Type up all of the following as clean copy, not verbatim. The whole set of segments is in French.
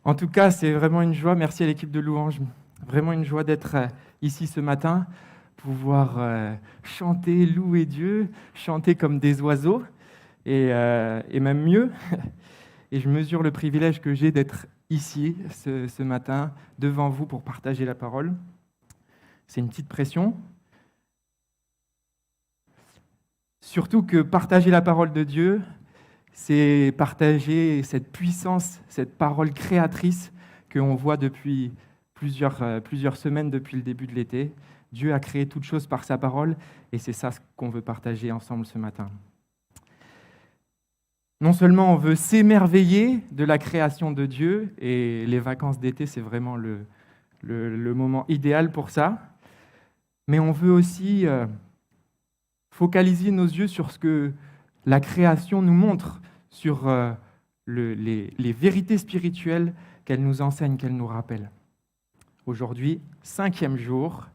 En tout cas, c'est vraiment une joie. Merci à l'équipe de Louange. Vraiment une joie d'être ici ce matin, pouvoir chanter, louer Dieu, chanter comme des oiseaux, et même mieux. Et je mesure le privilège que j'ai d'être ici ce matin, devant vous, pour partager la parole. C'est une petite pression. Surtout que partager la parole de Dieu, c'est partager cette puissance, cette parole créatrice qu'on voit depuis plusieurs semaines depuis le début de l'été. Dieu a créé toutes choses par sa parole, et c'est ça qu'on veut partager ensemble ce matin. Non seulement on veut s'émerveiller de la création de Dieu, et les vacances d'été, c'est vraiment le moment idéal pour ça, mais on veut aussi focaliser nos yeux sur ce que la création nous montre, sur les vérités spirituelles qu'elle nous enseigne, qu'elle nous rappelle. Aujourd'hui, 5e jour,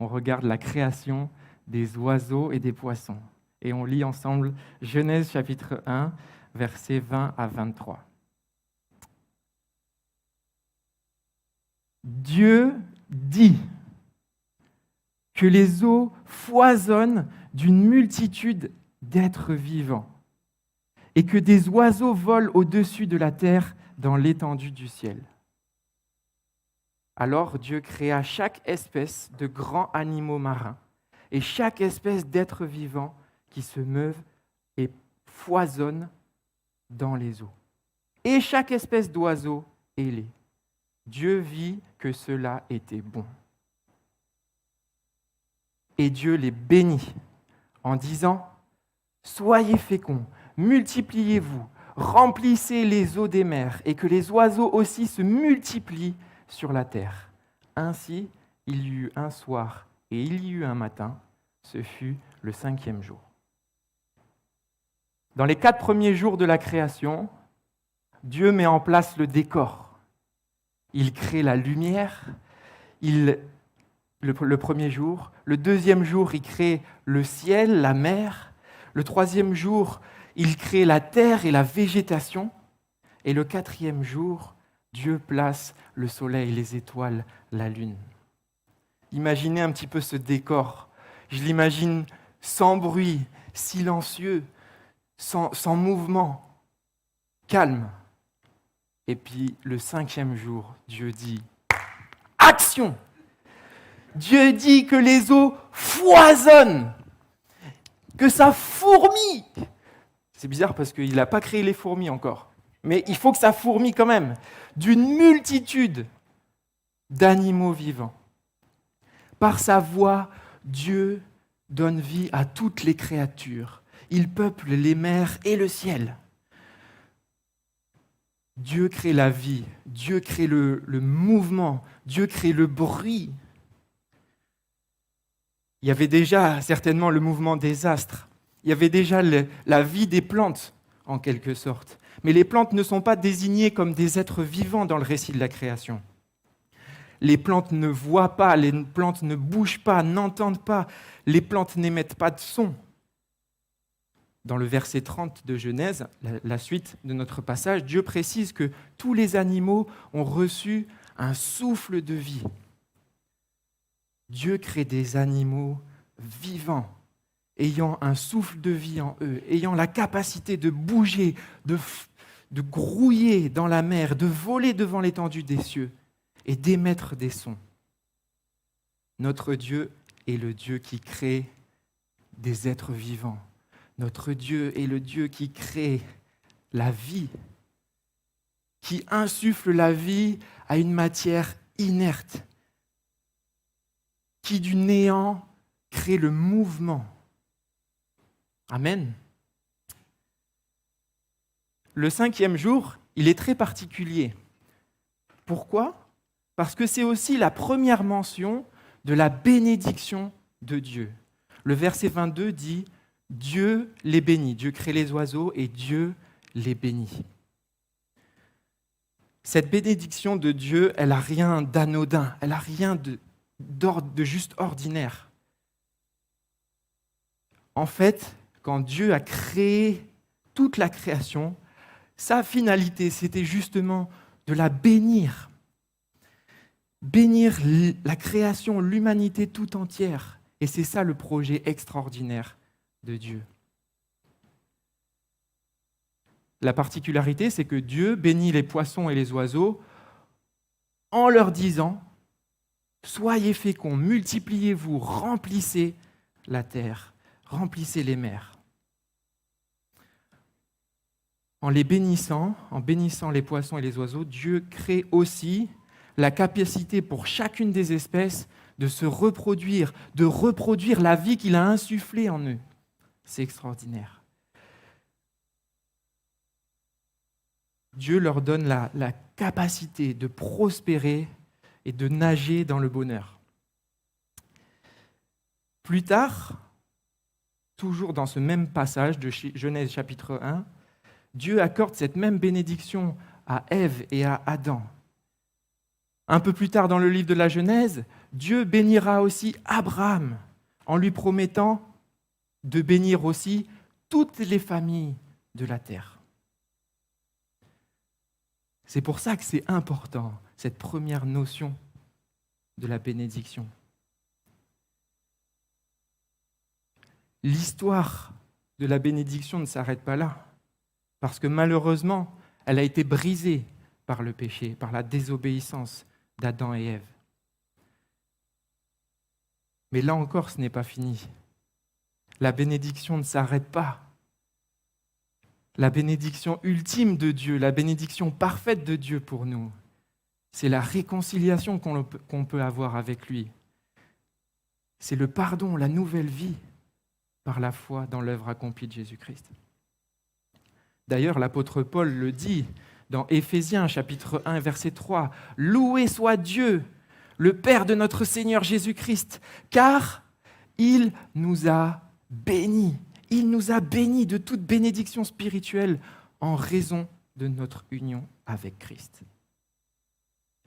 on regarde la création des oiseaux et des poissons. Et on lit ensemble Genèse chapitre 1, versets 20 à 23. Dieu dit que les eaux foisonnent d'une multitude d'êtres vivants et que des oiseaux volent au-dessus de la terre dans l'étendue du ciel. Alors Dieu créa chaque espèce de grands animaux marins et chaque espèce d'êtres vivants qui se meuvent et foisonnent dans les eaux, et chaque espèce d'oiseau ailé. Dieu vit que cela était bon. Et Dieu les bénit en disant : « Soyez féconds, multipliez-vous, remplissez les eaux des mers, et que les oiseaux aussi se multiplient sur la terre. » Ainsi, il y eut un soir et il y eut un matin, ce fut le 5e jour. Dans les 4 premiers jours de la création, Dieu met en place le décor. Il crée la lumière, le premier jour. Le 2e jour, il crée le ciel, la mer. Le 3e jour, il crée la terre et la végétation. Et le 4e jour, Dieu place le soleil, les étoiles, la lune. Imaginez un petit peu ce décor. Je l'imagine sans bruit, silencieux, sans mouvement, calme. Et puis le 5e jour, Dieu dit « Action !» Dieu dit que les eaux foisonnent, que ça fourmille. C'est bizarre parce qu'il n'a pas créé les fourmis encore. Mais il faut que ça fourmille quand même, d'une multitude d'animaux vivants. Par sa voix, Dieu donne vie à toutes les créatures. Il peuple les mers et le ciel. Dieu crée la vie, Dieu crée le mouvement, Dieu crée le bruit. Il y avait déjà certainement le mouvement des astres. Il y avait déjà la vie des plantes, en quelque sorte. Mais les plantes ne sont pas désignées comme des êtres vivants dans le récit de la création. Les plantes ne voient pas, les plantes ne bougent pas, n'entendent pas, les plantes n'émettent pas de son. Dans le verset 30 de Genèse, la suite de notre passage, Dieu précise que tous les animaux ont reçu un souffle de vie. Dieu crée des animaux vivants, ayant un souffle de vie en eux, ayant la capacité de bouger, de grouiller dans la mer, de voler devant l'étendue des cieux et d'émettre des sons. Notre Dieu est le Dieu qui crée des êtres vivants. Notre Dieu est le Dieu qui crée la vie, qui insuffle la vie à une matière inerte, qui du néant crée le mouvement. Amen. Le 5e jour, il est très particulier. Pourquoi ? Parce que c'est aussi la première mention de la bénédiction de Dieu. Le verset 22 dit « Dieu les bénit ». Dieu crée les oiseaux et Dieu les bénit. Cette bénédiction de Dieu, elle n'a rien d'anodin, elle n'a rien de juste ordinaire. En fait, quand Dieu a créé toute la création, sa finalité, c'était justement de la bénir. Bénir la création, l'humanité tout entière. Et c'est ça le projet extraordinaire de Dieu. La particularité, c'est que Dieu bénit les poissons et les oiseaux en leur disant « Soyez féconds, multipliez-vous, remplissez la terre, remplissez les mers. » En bénissant les poissons et les oiseaux, Dieu crée aussi la capacité pour chacune des espèces de se reproduire, de reproduire la vie qu'il a insufflée en eux. C'est extraordinaire. Dieu leur donne la capacité de prospérer et de nager dans le bonheur. Plus tard, toujours dans ce même passage de Genèse chapitre 1, Dieu accorde cette même bénédiction à Ève et à Adam. Un peu plus tard dans le livre de la Genèse, Dieu bénira aussi Abraham en lui promettant de bénir aussi toutes les familles de la terre. C'est pour ça que c'est important, cette première notion de la bénédiction. L'histoire de la bénédiction ne s'arrête pas là, parce que malheureusement, elle a été brisée par le péché, par la désobéissance d'Adam et Ève. Mais là encore, ce n'est pas fini. La bénédiction ne s'arrête pas. La bénédiction ultime de Dieu, la bénédiction parfaite de Dieu pour nous, c'est la réconciliation qu'on peut avoir avec lui. C'est le pardon, la nouvelle vie par la foi dans l'œuvre accomplie de Jésus-Christ. D'ailleurs, l'apôtre Paul le dit dans Éphésiens chapitre 1, verset 3, « Loué soit Dieu, le Père de notre Seigneur Jésus-Christ, car il nous a bénis. Il nous a bénis de toute bénédiction spirituelle en raison de notre union avec Christ. »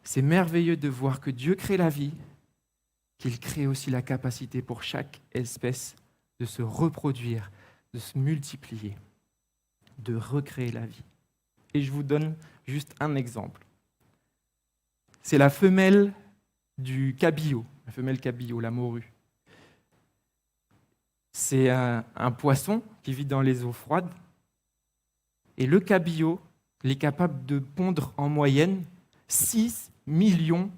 C'est merveilleux de voir que Dieu crée la vie, qu'il crée aussi la capacité pour chaque espèce de se reproduire, de se multiplier, de recréer la vie. Et je vous donne juste un exemple. C'est la femelle du cabillaud, la morue. C'est un poisson qui vit dans les eaux froides. Et le cabillaud, il est capable de pondre en moyenne 6 millions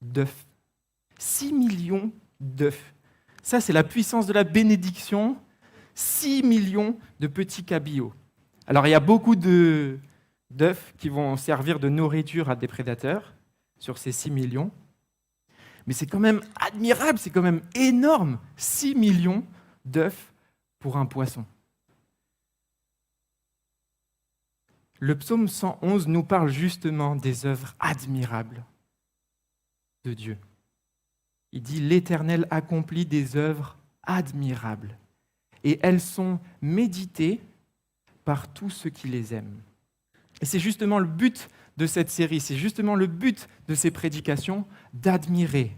d'œufs. 6 millions d'œufs. Ça, c'est la puissance de la bénédiction. 6 millions de petits cabillauds. Alors, il y a beaucoup d'œufs qui vont servir de nourriture à des prédateurs sur ces 6 millions. Mais c'est quand même admirable, c'est quand même énorme. 6 millions d'œufs pour un poisson. Le psaume 111 nous parle justement des œuvres admirables de Dieu. Il dit « L'Éternel accomplit des œuvres admirables, et elles sont méditées par tous ceux qui les aiment. » Et c'est justement le but de cette série, c'est justement le but de ces prédications, d'admirer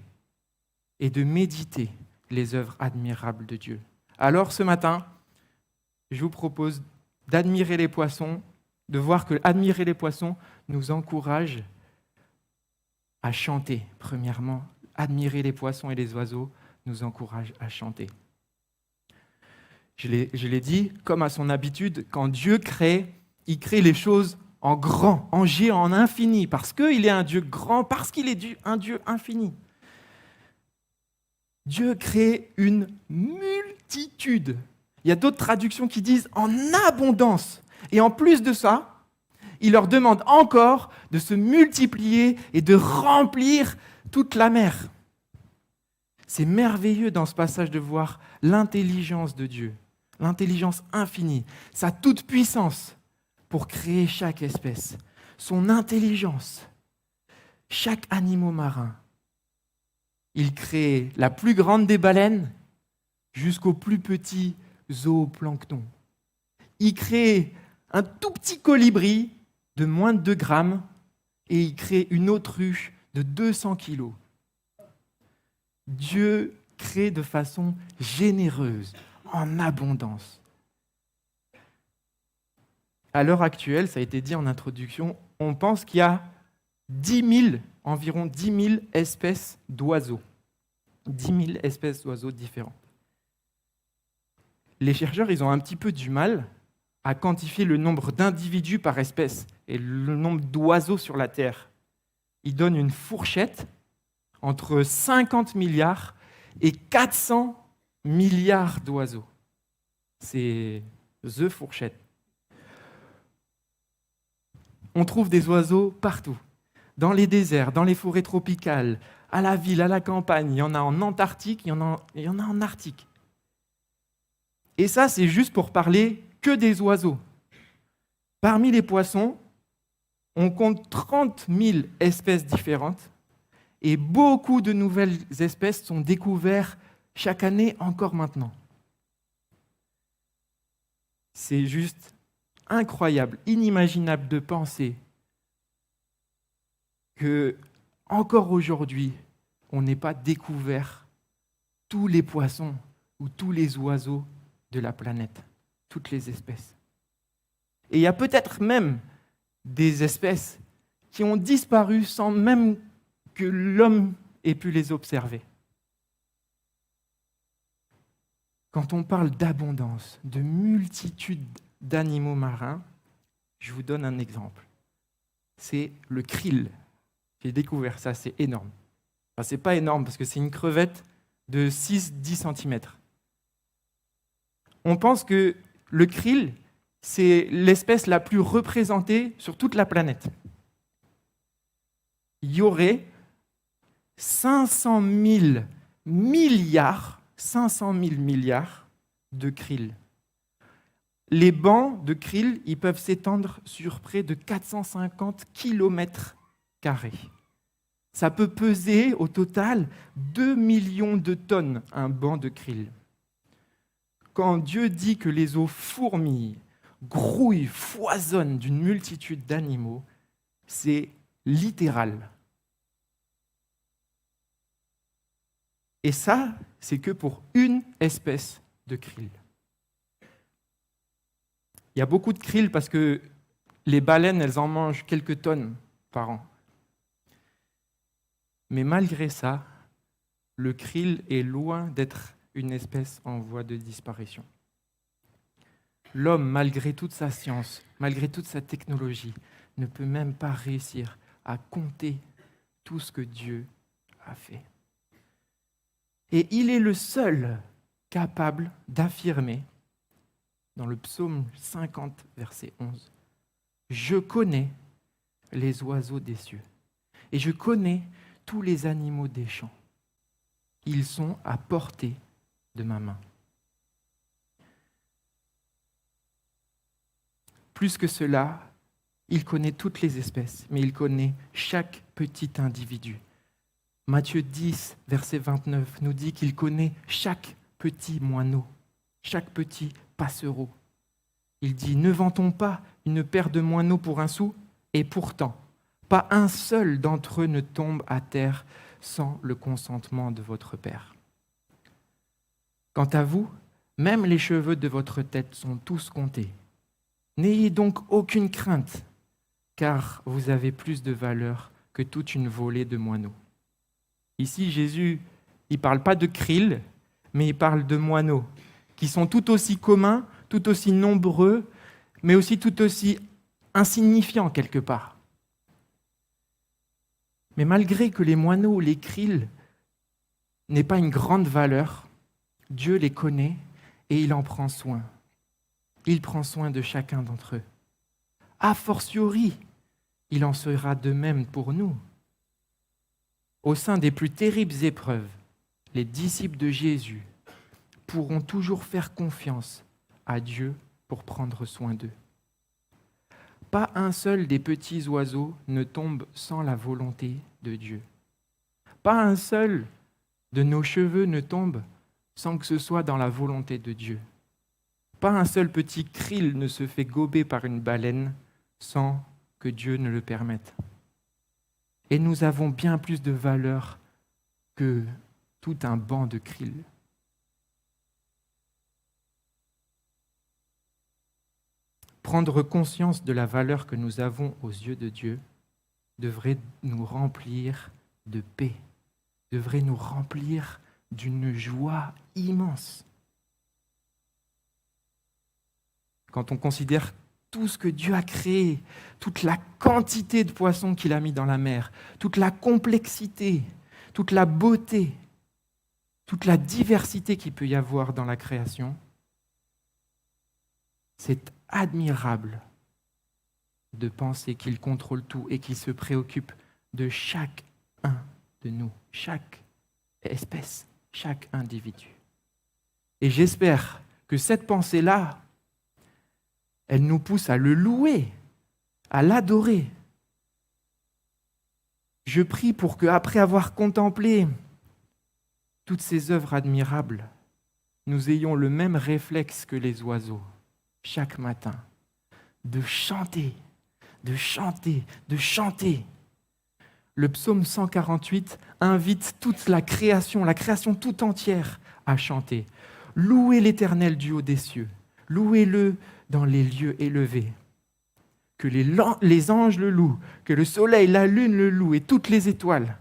et de méditer les œuvres admirables de Dieu. Alors ce matin, je vous propose d'admirer les poissons, de voir que admirer les poissons nous encourage à chanter. Premièrement, admirer les poissons et les oiseaux nous encourage à chanter. Je l'ai dit, comme à son habitude, quand Dieu crée, il crée les choses en grand, en géant, en infini, parce qu'il est un Dieu grand, parce qu'il est un Dieu infini. Dieu crée une multitude. Il y a d'autres traductions qui disent en abondance. Et en plus de ça, il leur demande encore de se multiplier et de remplir toute la mer. C'est merveilleux dans ce passage de voir l'intelligence de Dieu, l'intelligence infinie, sa toute-puissance pour créer chaque espèce, son intelligence, chaque animal marin. Il crée la plus grande des baleines jusqu'au plus petit zooplancton. Il crée un tout petit colibri de moins de 2 grammes et il crée une autruche de 200 kilos. Dieu crée de façon généreuse, en abondance. À l'heure actuelle, ça a été dit en introduction, on pense qu'il y a environ 10 000 espèces d'oiseaux. 10 000 espèces d'oiseaux différents. Les chercheurs, ils ont un petit peu du mal à quantifier le nombre d'individus par espèce et le nombre d'oiseaux sur la Terre. Ils donnent une fourchette entre 50 milliards et 400 milliards d'oiseaux. C'est the fourchette. On trouve des oiseaux partout, dans les déserts, dans les forêts tropicales, à la ville, à la campagne. Il y en a en Antarctique, il y en a en Arctique. Et ça, c'est juste pour parler que des oiseaux. Parmi les poissons, on compte 30 000 espèces différentes et beaucoup de nouvelles espèces sont découvertes chaque année, encore maintenant. C'est juste incroyable, inimaginable de penser que, encore aujourd'hui, on n'ait pas découvert tous les poissons ou tous les oiseaux de la planète, toutes les espèces. Et il y a peut-être même des espèces qui ont disparu sans même que l'homme ait pu les observer. Quand on parle d'abondance, de multitude d'animaux marins, je vous donne un exemple. C'est le krill. J'ai découvert ça, c'est énorme. Enfin, c'est pas énorme parce que c'est une crevette de 6-10 cm. On pense que le krill, c'est l'espèce la plus représentée sur toute la planète. Il y aurait 500 000 milliards de krill. Les bancs de krill, ils peuvent s'étendre sur près de 450 km². Ça peut peser au total 2 millions de tonnes, un banc de krill. Quand Dieu dit que les eaux fourmillent, grouillent, foisonnent d'une multitude d'animaux, c'est littéral. Et ça, c'est que pour une espèce de krill. Il y a beaucoup de krill parce que les baleines, elles en mangent quelques tonnes par an. Mais malgré ça, le krill est loin d'être une espèce en voie de disparition. L'homme, malgré toute sa science, malgré toute sa technologie, ne peut même pas réussir à compter tout ce que Dieu a fait. Et il est le seul capable d'affirmer, dans le psaume 50, verset 11, « Je connais les oiseaux des cieux et je connais tous les animaux des champs. Ils sont à portée de ma main. » Plus que cela, il connaît toutes les espèces, mais il connaît chaque petit individu. Matthieu 10, verset 29, nous dit qu'il connaît chaque petit moineau, chaque petit passereau. Il dit « Ne vend-on pas une paire de moineaux pour un sou ? Et pourtant, pas un seul d'entre eux ne tombe à terre sans le consentement de votre Père. Quant à vous, même les cheveux de votre tête sont tous comptés. N'ayez donc aucune crainte, car vous avez plus de valeur que toute une volée de moineaux. » Ici, Jésus, il ne parle pas de krill, mais il parle de moineaux, qui sont tout aussi communs, tout aussi nombreux, mais aussi tout aussi insignifiants quelque part. Mais malgré que les moineaux ou les krills n'aient pas une grande valeur, Dieu les connaît et il en prend soin. Il prend soin de chacun d'entre eux. A fortiori, il en sera de même pour nous. Au sein des plus terribles épreuves, les disciples de Jésus pourront toujours faire confiance à Dieu pour prendre soin d'eux. Pas un seul des petits oiseaux ne tombe sans la volonté de Dieu. Pas un seul de nos cheveux ne tombe sans que ce soit dans la volonté de Dieu. Pas un seul petit krill ne se fait gober par une baleine sans que Dieu ne le permette. Et nous avons bien plus de valeur que tout un banc de krill. Prendre conscience de la valeur que nous avons aux yeux de Dieu devrait nous remplir de paix, devrait nous remplir d'une joie immense. Quand on considère tout ce que Dieu a créé, toute la quantité de poissons qu'il a mis dans la mer, toute la complexité, toute la beauté, toute la diversité qu'il peut y avoir dans la création, c'est admirable de penser qu'il contrôle tout et qu'il se préoccupe de chacun de nous, chaque espèce, chaque individu. Et j'espère que cette pensée-là, elle nous pousse à le louer, à l'adorer. Je prie pour qu'après avoir contemplé toutes ces œuvres admirables, nous ayons le même réflexe que les oiseaux, chaque matin, de chanter, de chanter, de chanter. Le psaume 148 invite toute la création tout entière à chanter. Louez l'Éternel du haut des cieux, louez-le dans les lieux élevés. Que les anges le louent, que le soleil, la lune le louent et toutes les étoiles.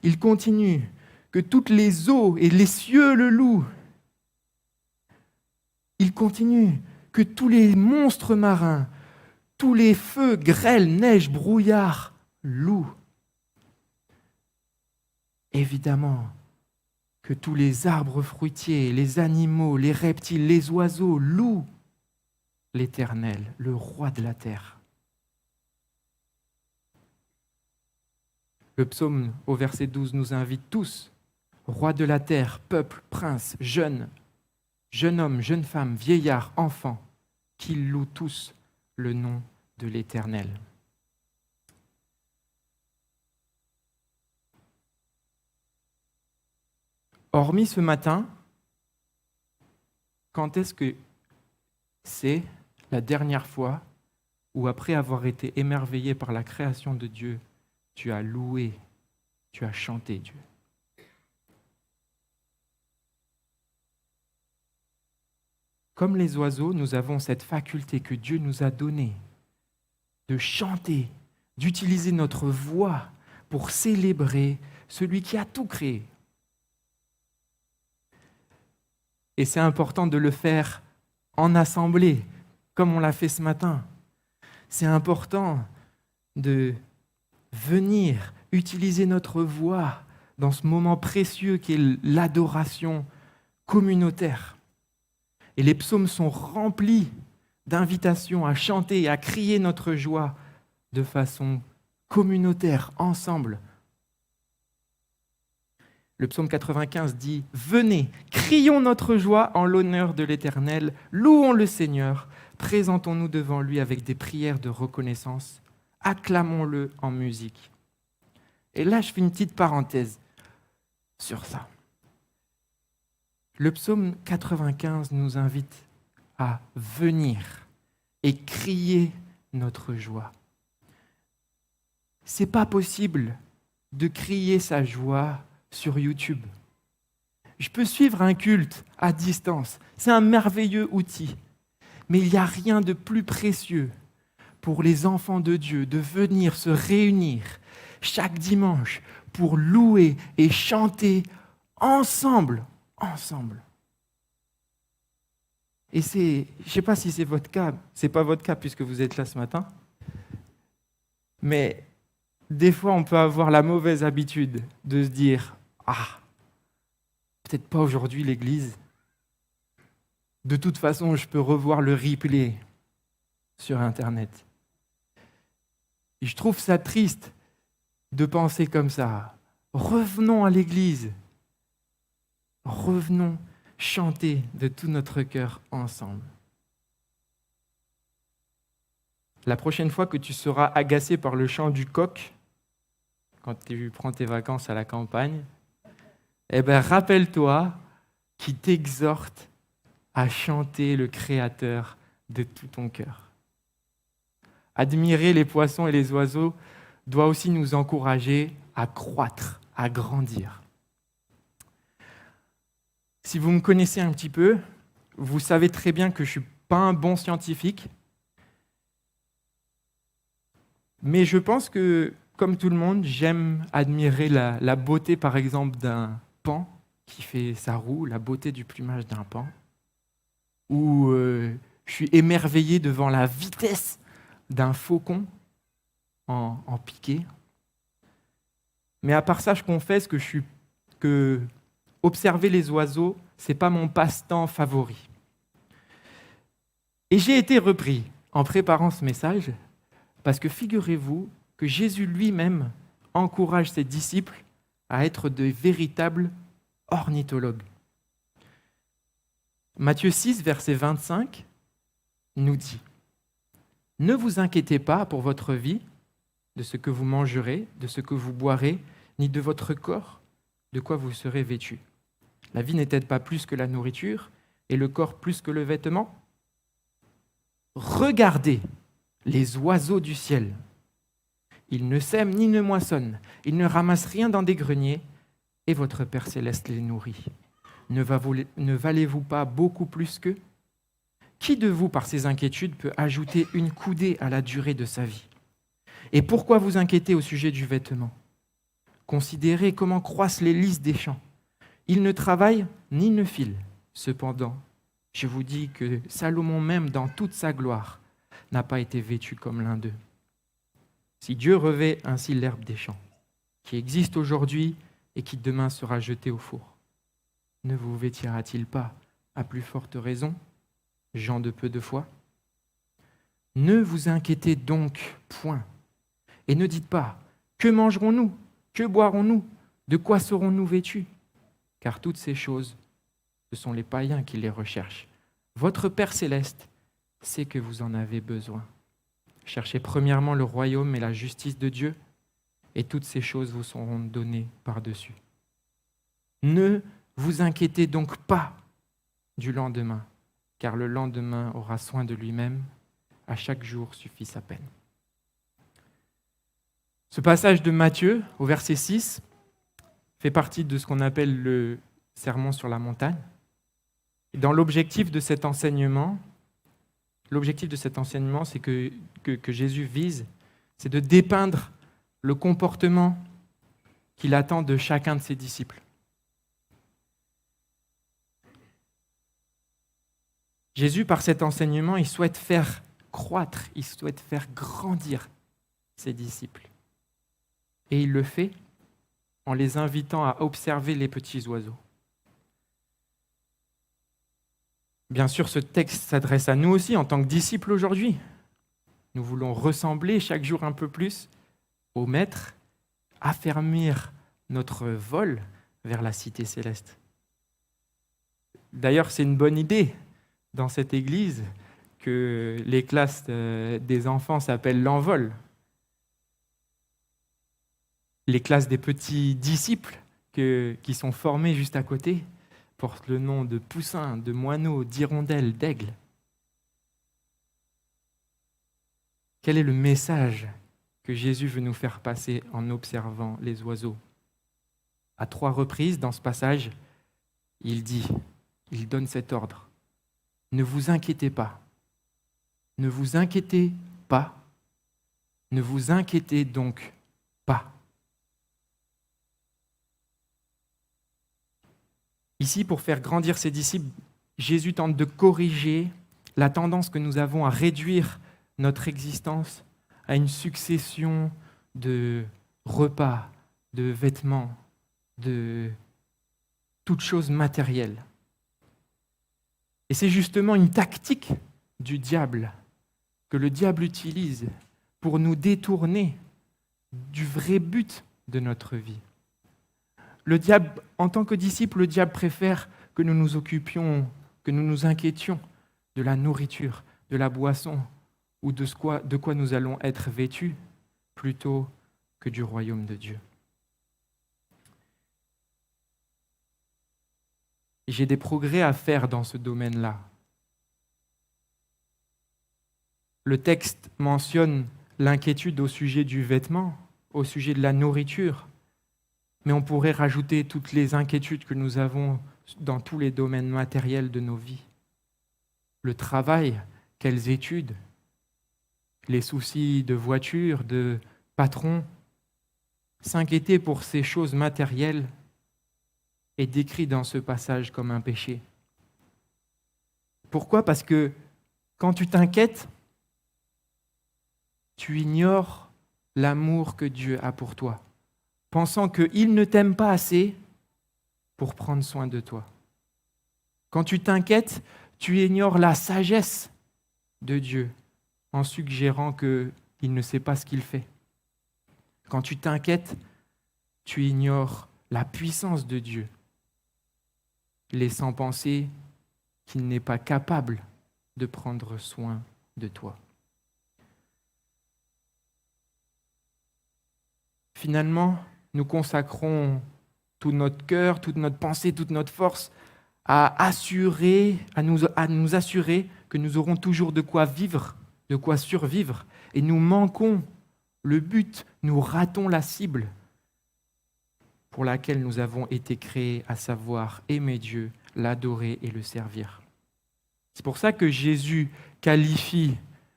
Il continue, que toutes les eaux et les cieux le louent. Il continue, que tous les monstres marins, tous les feux, grêles, neige, brouillard louent. Évidemment, que tous les arbres fruitiers, les animaux, les reptiles, les oiseaux louent l'Éternel, le roi de la terre. Le psaume au verset 12 nous invite tous, roi de la terre, peuple, prince, jeune homme, jeune femme, vieillard, enfant, qu'ils louent tous le nom de l'Éternel. Hormis ce matin, quand est-ce que c'est la dernière fois où, après avoir été émerveillé par la création de Dieu, tu as loué, tu as chanté Dieu? Comme les oiseaux, nous avons cette faculté que Dieu nous a donnée de chanter, d'utiliser notre voix pour célébrer celui qui a tout créé. Et c'est important de le faire en assemblée, comme on l'a fait ce matin. C'est important de venir utiliser notre voix dans ce moment précieux qui est l'adoration communautaire. Et les psaumes sont remplis d'invitations à chanter et à crier notre joie de façon communautaire, ensemble. Le psaume 95 dit « Venez, crions notre joie en l'honneur de l'Éternel, louons le Seigneur, présentons-nous devant lui avec des prières de reconnaissance, acclamons-le en musique. » Et là, je fais une petite parenthèse sur ça. Le psaume 95 nous invite à venir et crier notre joie. C'est pas possible de crier sa joie sur YouTube. Je peux suivre un culte à distance. C'est un merveilleux outil. Mais il n'y a rien de plus précieux pour les enfants de Dieu de venir se réunir chaque dimanche pour louer et chanter ensemble. Et je ne sais pas si c'est votre cas, c'est pas votre cas puisque vous êtes là ce matin, mais des fois on peut avoir la mauvaise habitude de se dire « Ah, peut-être pas aujourd'hui l'église. De toute façon, je peux revoir le replay sur Internet. » Et je trouve ça triste de penser comme ça. Revenons à l'église. Revenons chanter de tout notre cœur ensemble. La prochaine fois que tu seras agacé par le chant du coq, quand tu prends tes vacances à la campagne, rappelle-toi qu'il t'exhorte à chanter le Créateur de tout ton cœur. Admirer les poissons et les oiseaux doit aussi nous encourager à croître, à grandir. Si vous me connaissez un petit peu, vous savez très bien que je ne suis pas un bon scientifique, mais je pense que comme tout le monde, j'aime admirer la beauté, par exemple, d'un paon qui fait sa roue, la beauté du plumage d'un paon, ou je suis émerveillé devant la vitesse d'un faucon en piqué. Mais à part ça, je confesse que observer les oiseaux, ce n'est pas mon passe-temps favori. Et j'ai été repris en préparant ce message, parce que figurez-vous que Jésus lui-même encourage ses disciples à être de véritables ornithologues. Matthieu 6, verset 25, nous dit « Ne vous inquiétez pas pour votre vie, de ce que vous mangerez, de ce que vous boirez, ni de votre corps, de quoi vous serez vêtus. La vie n'est-elle pas plus que la nourriture, et le corps plus que le vêtement ? Regardez les oiseaux du ciel. Ils ne sèment ni ne moissonnent, ils ne ramassent rien dans des greniers, et votre Père céleste les nourrit. Ne valez-vous pas beaucoup plus qu'eux ? Qui de vous, par ses inquiétudes, peut ajouter une coudée à la durée de sa vie ? Et pourquoi vous inquiétez au sujet du vêtement ? Considérez comment croissent les lys des champs. Ils ne travaillent ni ne filent. Cependant, je vous dis que Salomon même, dans toute sa gloire, n'a pas été vêtu comme l'un d'eux. Si Dieu revêt ainsi l'herbe des champs, qui existe aujourd'hui et qui demain sera jetée au four, ne vous vêtira-t-il pas à plus forte raison, gens de peu de foi ? Ne vous inquiétez donc point, et ne dites pas « Que mangerons-nous ? Que boirons-nous ? De quoi serons-nous vêtus ?» Car toutes ces choses, ce sont les païens qui les recherchent. Votre Père céleste sait que vous en avez besoin. Cherchez premièrement le royaume et la justice de Dieu, et toutes ces choses vous seront données par-dessus. Ne vous inquiétez donc pas du lendemain, car le lendemain aura soin de lui-même. À chaque jour suffit sa peine. Ce passage de Matthieu, au verset 6, fait partie de ce qu'on appelle le sermon sur la montagne. Et dans l'objectif de cet enseignement, c'est que Jésus vise, c'est de dépeindre le comportement qu'il attend de chacun de ses disciples. Jésus, par cet enseignement, il souhaite faire croître, il souhaite faire grandir ses disciples. Et il le fait en les invitant à observer les petits oiseaux. Bien sûr, ce texte s'adresse à nous aussi en tant que disciples aujourd'hui. Nous voulons ressembler chaque jour un peu plus au Maître, affermir notre vol vers la cité céleste. D'ailleurs, c'est une bonne idée dans cette église que les classes des enfants s'appellent l'envol. Les classes des petits disciples qui sont formés juste à côté portent le nom de poussins, de moineaux, d'hirondelles, d'aigles. Quel est le message que Jésus veut nous faire passer en observant les oiseaux ? À 3 reprises dans ce passage, il donne cet ordre. Ne vous inquiétez pas. Ne vous inquiétez pas. Ne vous inquiétez donc pas. Ici, pour faire grandir ses disciples, Jésus tente de corriger la tendance que nous avons à réduire notre existence à une succession de repas, de vêtements, de toutes choses matérielles. Et c'est justement une tactique du diable que le diable utilise pour nous détourner du vrai but de notre vie. Le diable, en tant que disciple, le diable préfère que nous nous occupions, que nous nous inquiétions de la nourriture, de la boisson ou de quoi nous allons être vêtus, plutôt que du royaume de Dieu. J'ai des progrès à faire dans ce domaine-là. Le texte mentionne l'inquiétude au sujet du vêtement, au sujet de la nourriture, mais on pourrait rajouter toutes les inquiétudes que nous avons dans tous les domaines matériels de nos vies. Le travail, quelles études, les soucis de voiture, de patron, s'inquiéter pour ces choses matérielles est décrit dans ce passage comme un péché. Pourquoi ? Parce que quand tu t'inquiètes, tu ignores l'amour que Dieu a pour toi, pensant qu'il ne t'aime pas assez pour prendre soin de toi. Quand tu t'inquiètes, tu ignores la sagesse de Dieu en suggérant qu'il ne sait pas ce qu'il fait. Quand tu t'inquiètes, tu ignores la puissance de Dieu, laissant penser qu'il n'est pas capable de prendre soin de toi. Finalement, nous consacrons tout notre cœur, toute notre pensée, toute notre force à nous assurer que nous aurons toujours de quoi vivre, de quoi survivre, et nous manquons le but, nous ratons la cible pour laquelle nous avons été créés, à savoir aimer Dieu, l'adorer et le servir. C'est pour ça que Jésus qualifie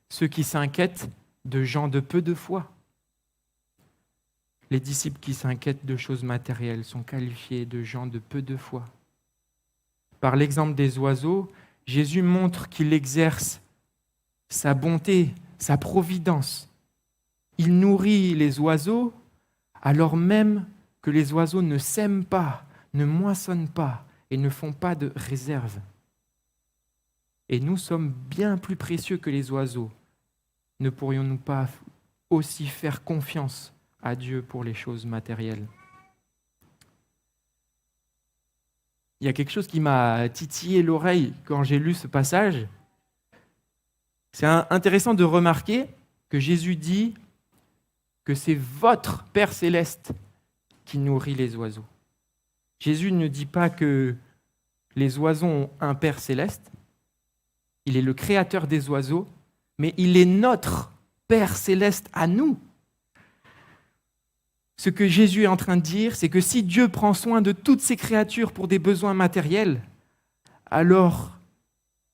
ceux qui s'inquiètent de gens de peu de foi. Les disciples qui s'inquiètent de choses matérielles sont qualifiés de gens de peu de foi. Par l'exemple des oiseaux, Jésus montre qu'il exerce sa bonté, sa providence. Il nourrit les oiseaux alors même que les oiseaux ne sèment pas, ne moissonnent pas et ne font pas de réserve. Et nous sommes bien plus précieux que les oiseaux. Ne pourrions-nous pas aussi faire confiance à Dieu pour les choses matérielles ? Il y a quelque chose qui m'a titillé l'oreille quand j'ai lu ce passage. C'est intéressant de remarquer que Jésus dit que c'est votre Père céleste qui nourrit les oiseaux. Jésus ne dit pas que les oiseaux ont un Père céleste. Il est le créateur des oiseaux, mais il est notre Père céleste à nous. Ce que Jésus est en train de dire, c'est que si Dieu prend soin de toutes ses créatures pour des besoins matériels, alors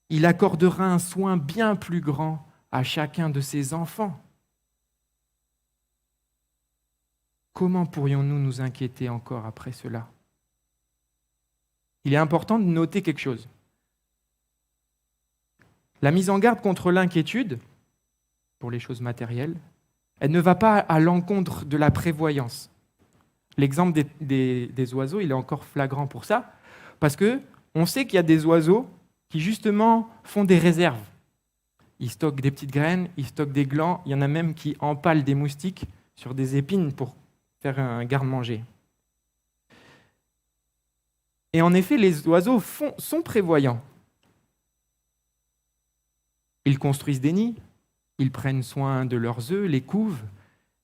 il accordera un soin bien plus grand à chacun de ses enfants. Comment pourrions-nous nous inquiéter encore après cela ? Il est important de noter quelque chose. La mise en garde contre l'inquiétude, pour les choses matérielles, elle ne va pas à l'encontre de la prévoyance. L'exemple des oiseaux, il est encore flagrant pour ça, parce qu'on sait qu'il y a des oiseaux qui justement font des réserves. Ils stockent des petites graines, ils stockent des glands, il y en a même qui empalent des moustiques sur des épines pour faire un garde-manger. Et en effet, les oiseaux sont prévoyants. Ils construisent des nids, ils prennent soin de leurs œufs, les couvent,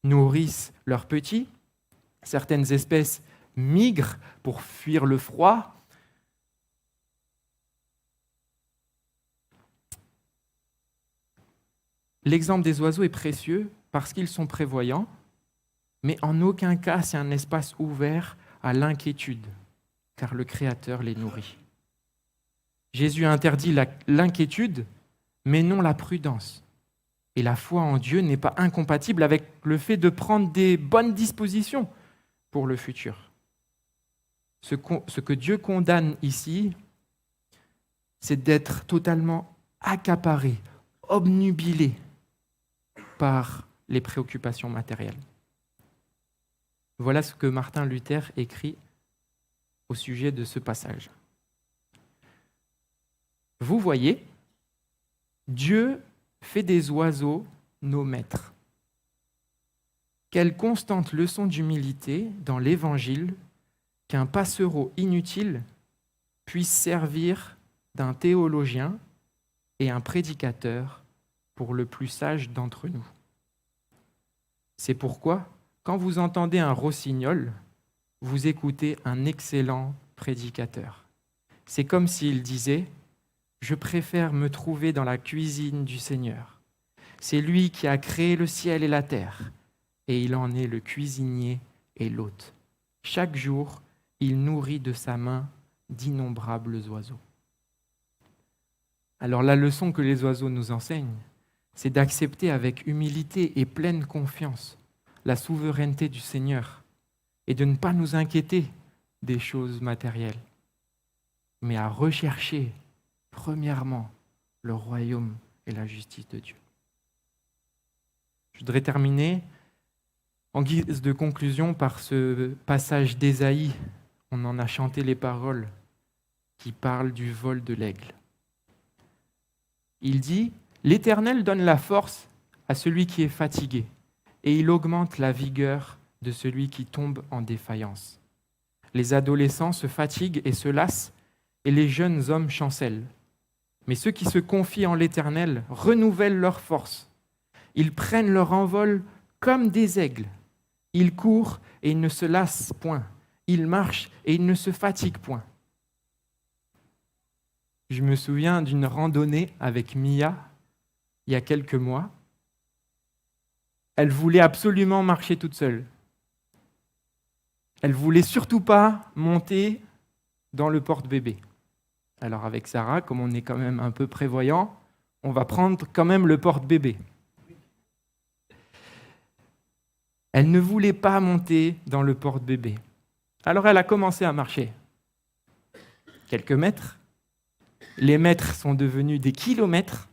nourrissent leurs petits. Certaines espèces migrent pour fuir le froid. L'exemple des oiseaux est précieux parce qu'ils sont prévoyants, mais en aucun cas c'est un espace ouvert à l'inquiétude, car le Créateur les nourrit. Jésus interdit l'inquiétude, mais non la prudence. Et la foi en Dieu n'est pas incompatible avec le fait de prendre des bonnes dispositions pour le futur. Ce que Dieu condamne ici, c'est d'être totalement accaparé, obnubilé par les préoccupations matérielles. Voilà ce que Martin Luther écrit au sujet de ce passage. Vous voyez, Dieu fait des oiseaux nos maîtres. Quelle constante leçon d'humilité dans l'Évangile qu'un passereau inutile puisse servir d'un théologien et un prédicateur pour le plus sage d'entre nous. C'est pourquoi, quand vous entendez un rossignol, vous écoutez un excellent prédicateur. C'est comme s'il disait « Je préfère me trouver dans la cuisine du Seigneur. C'est lui qui a créé le ciel et la terre, et il en est le cuisinier et l'hôte. Chaque jour, il nourrit de sa main d'innombrables oiseaux. » Alors la leçon que les oiseaux nous enseignent, c'est d'accepter avec humilité et pleine confiance la souveraineté du Seigneur et de ne pas nous inquiéter des choses matérielles, mais à rechercher premièrement le royaume et la justice de Dieu. Je voudrais terminer en guise de conclusion par ce passage d'Ésaïe, on en a chanté les paroles, qui parle du vol de l'aigle. Il dit « L'Éternel donne la force à celui qui est fatigué, et il augmente la vigueur de celui qui tombe en défaillance. Les adolescents se fatiguent et se lassent, et les jeunes hommes chancellent. Mais ceux qui se confient en l'Éternel renouvellent leur force. Ils prennent leur envol comme des aigles. Ils courent et ils ne se lassent point. Ils marchent et ils ne se fatiguent point. » Je me souviens d'une randonnée avec Mia il y a quelques mois. Elle voulait absolument marcher toute seule. Elle voulait surtout pas monter dans le porte-bébé. Alors avec Sarah, comme on est quand même un peu prévoyant, on va prendre quand même le porte-bébé. Elle ne voulait pas monter dans le porte-bébé. Alors elle a commencé à marcher. Quelques mètres. Les mètres sont devenus des kilomètres.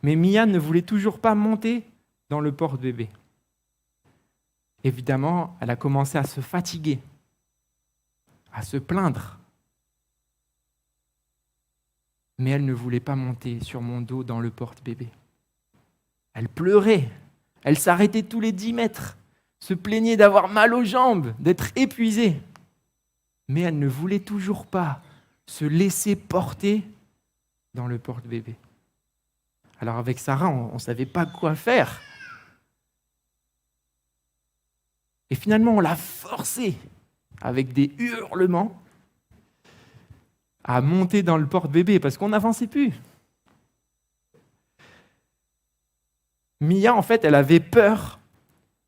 Mais Mia ne voulait toujours pas monter dans le porte-bébé. Évidemment, elle a commencé à se fatiguer, à se plaindre. Mais elle ne voulait pas monter sur mon dos dans le porte-bébé. Elle pleurait, elle s'arrêtait tous les 10 mètres, se plaignait d'avoir mal aux jambes, d'être épuisée. Mais elle ne voulait toujours pas se laisser porter dans le porte-bébé. Alors avec Sarah, on ne savait pas quoi faire. Et finalement, on l'a forcée, avec des hurlements, à monter dans le porte-bébé, parce qu'on n'avançait plus. Mia, en fait, elle avait peur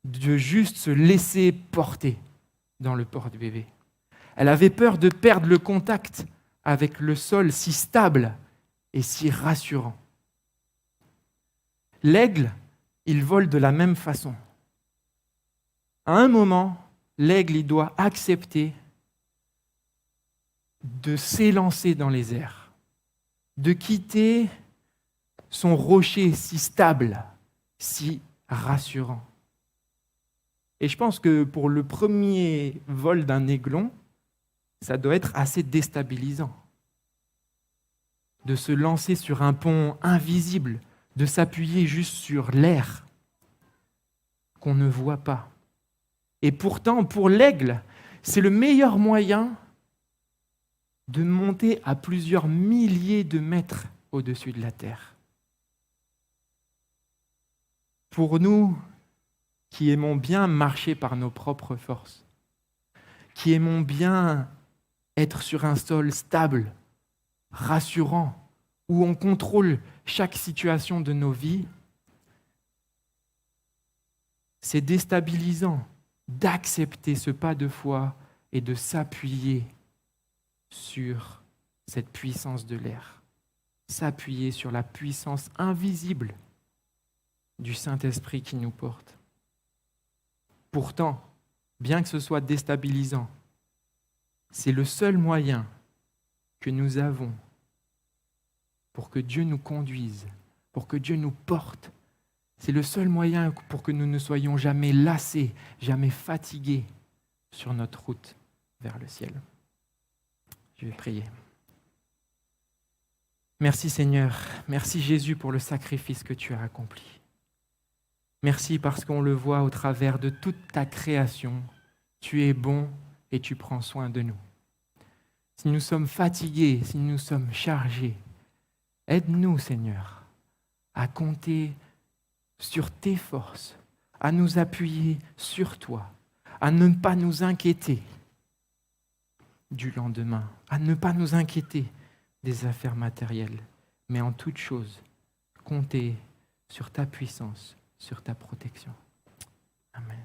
de juste se laisser porter dans le porte-bébé. Elle avait peur de perdre le contact avec le sol si stable et si rassurant. L'aigle, il vole de la même façon. À un moment, l'aigle, il doit accepter de s'élancer dans les airs, de quitter son rocher si stable, si rassurant. Et je pense que pour le premier vol d'un aiglon, ça doit être assez déstabilisant de se lancer sur un pont invisible, de s'appuyer juste sur l'air qu'on ne voit pas. Et pourtant, pour l'aigle, c'est le meilleur moyen de monter à plusieurs milliers de mètres au-dessus de la terre. Pour nous qui aimons bien marcher par nos propres forces, qui aimons bien être sur un sol stable, rassurant, où on contrôle chaque situation de nos vies, c'est déstabilisant d'accepter ce pas de foi et de s'appuyer sur cette puissance de l'air, s'appuyer sur la puissance invisible du Saint-Esprit qui nous porte. Pourtant, bien que ce soit déstabilisant, c'est le seul moyen que nous avons pour que Dieu nous conduise, pour que Dieu nous porte. C'est le seul moyen pour que nous ne soyons jamais lassés, jamais fatigués sur notre route vers le ciel. Je vais prier. Merci Seigneur, merci Jésus pour le sacrifice que tu as accompli. Merci parce qu'on le voit au travers de toute ta création. Tu es bon et tu prends soin de nous. Si nous sommes fatigués, si nous sommes chargés, aide-nous Seigneur à compter sur tes forces, à nous appuyer sur toi, à ne pas nous inquiéter du lendemain, à ne pas nous inquiéter des affaires matérielles, mais en toute chose, compter sur ta puissance, sur ta protection. Amen.